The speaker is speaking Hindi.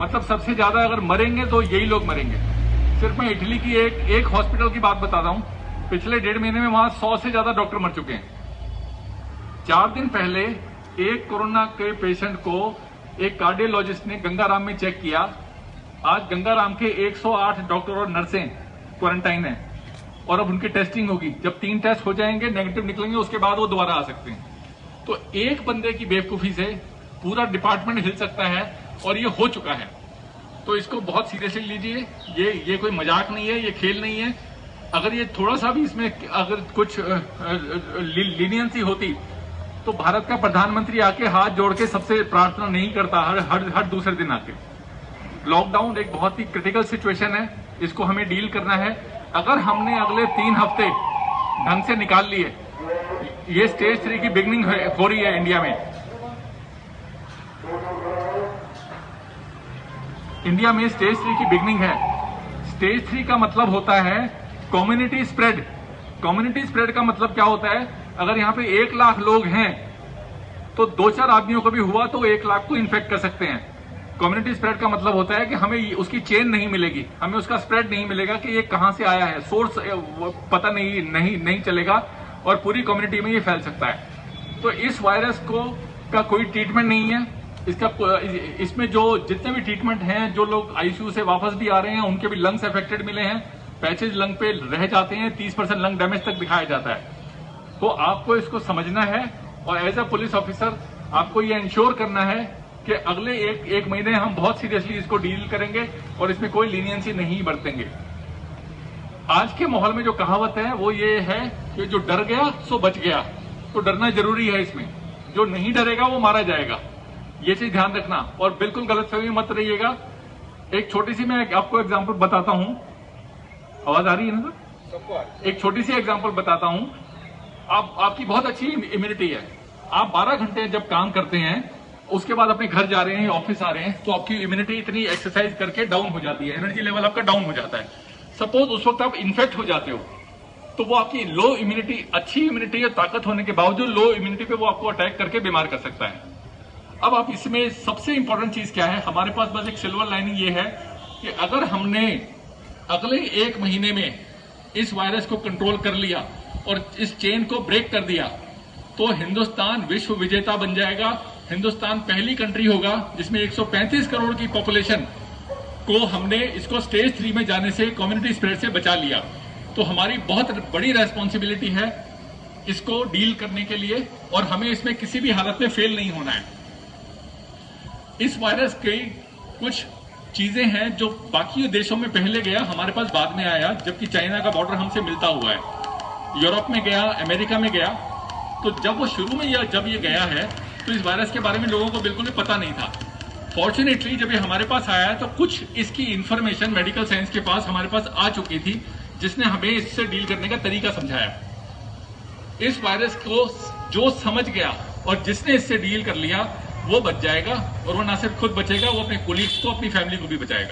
मतलब सबसे ज्यादा अगर मरेंगे तो यही लोग मरेंगे। सिर्फ मैं इटली की एक हॉस्पिटल की बात बताता हूं, पिछले 1.5 महीने में वहां 100 से ज्यादा डॉक्टर मर चुके हैं। 4 दिन पहले एक कोरोना के पेशेंट को एक कार्डियोलॉजिस्ट ने गंगाराम में चेक किया। आज गंगाराम के 108 डॉक्टर और नर्सें क्वारंटाइन है और अब उनकी टेस्टिंग होगी। जब 3 टेस्ट हो जाएंगे, नेगेटिव निकलेंगे, उसके बाद वो दोबारा आ सकते हैं। तो एक बंदे की बेवकूफी से पूरा डिपार्टमेंट हिल सकता है और ये हो चुका है। तो इसको बहुत सीरियसली लीजिए। ये कोई मजाक नहीं है, ये खेल नहीं है। अगर ये थोड़ा सा भी इसमें अगर कुछ लीनियंसी होती तो भारत का प्रधानमंत्री आके हाथ जोड़ के सबसे प्रार्थना नहीं करता हर दूसरे दिन आके। लॉकडाउन एक बहुत ही क्रिटिकल सिचुएशन है, इसको हमें डील करना है। अगर हमने अगले 3 हफ्ते ढंग से निकाल लिए, ये स्टेज 3 की बिगनिंग हो रही है इंडिया में। इंडिया में स्टेज 3 की बिगनिंग है। स्टेज 3 का मतलब होता है कम्युनिटी स्प्रेड। कम्युनिटी स्प्रेड का मतलब क्या होता है? अगर यहां पे 1 लाख लोग हैं तो 2-4 आदमियों को भी हुआ तो 1 लाख को इन्फेक्ट कर सकते हैं। कम्युनिटी स्प्रेड का मतलब होता है कि हमें उसकी चेन नहीं मिलेगी, हमें उसका स्प्रेड नहीं मिलेगा कि ये कहां से आया है, सोर्स पता नहीं चलेगा और पूरी कम्युनिटी में ये फैल सकता है। तो इस वायरस का कोई ट्रीटमेंट नहीं है। इसमें जो जितने भी ट्रीटमेंट हैं, जो लोग आईसीयू से वापस भी आ रहे हैं उनके भी लंग्स अफेक्टेड मिले हैं, पैचेज लंग पे रह जाते हैं, 30% लंग डैमेज तक दिखाया जाता है। तो आपको इसको समझना है और एज अ पुलिस ऑफिसर आपको ये इंश्योर करना है कि अगले एक महीने हम बहुत सीरियसली इसको डील करेंगे और इसमें कोई लीनियंसी नहीं बरतेंगे। आज के माहौल में जो कहावत है वो ये है कि जो डर गया सो बच गया। तो डरना जरूरी है इसमें, जो नहीं डरेगा वो मारा जाएगा, ये चीज ध्यान रखना और बिल्कुल गलतफहमी मत रहिएगा। एक छोटी सी मैं आपको एग्जांपल बताता हूं। आवाज आ रही है ना सर? एक छोटी सी एग्जांपल बताता हूं। आपकी बहुत अच्छी इम्यूनिटी है। आप 12 घंटे जब काम करते हैं, उसके बाद अपने घर जा रहे हैं, ऑफिस आ रहे हैं, तो आपकी इम्यूनिटी इतनी एक्सरसाइज करके डाउन हो जाती है, एनर्जी लेवल आपका डाउन हो जाता है। सपोज उस वक्त आप इन्फेक्ट हो जाते हो तो वो आपकी लो इम्यूनिटी, अच्छी इम्यूनिटी या ताकत होने के बावजूद लो इम्यूनिटी पे वो आपको अटैक करके बीमार कर सकता है। अब आप इसमें सबसे इंपॉर्टेंट चीज क्या है? हमारे पास बस एक सिल्वर लाइनिंग ये है कि अगर हमने अगले 1 महीने में इस वायरस को कंट्रोल कर लिया और इस चेन को ब्रेक कर दिया तो हिंदुस्तान विश्व विजेता बन जाएगा। हिंदुस्तान पहली कंट्री होगा जिसमें 135 करोड़ की पॉपुलेशन को हमने इसको स्टेज 3 में जाने से, कम्युनिटी स्प्रेड से बचा लिया। तो हमारी बहुत बड़ी रेस्पॉन्सिबिलिटी है इसको डील करने के लिए और हमें इसमें किसी भी हालत में फेल नहीं होना है। इस वायरस की कुछ चीजें हैं जो बाकी देशों में पहले गया, हमारे पास बाद में आया, जबकि चाइना का बॉर्डर हमसे मिलता हुआ है। यूरोप में गया, अमेरिका में गया। तो जब वो शुरू में जब ये गया है तो इस वायरस के बारे में लोगों को बिल्कुल भी पता नहीं था। फॉर्चुनेटली जब ये हमारे पास आया है तो कुछ इसकी इंफॉर्मेशन मेडिकल साइंस के पास हमारे पास आ चुकी थी, जिसने हमें इससे डील करने का तरीका समझाया। इस वायरस को जो समझ गया और जिसने इससे डील कर लिया वो बच जाएगा और वो ना सिर्फ खुद बचेगा, वो अपने कोलीग्स को, अपनी फैमिली को भी बचाएगा।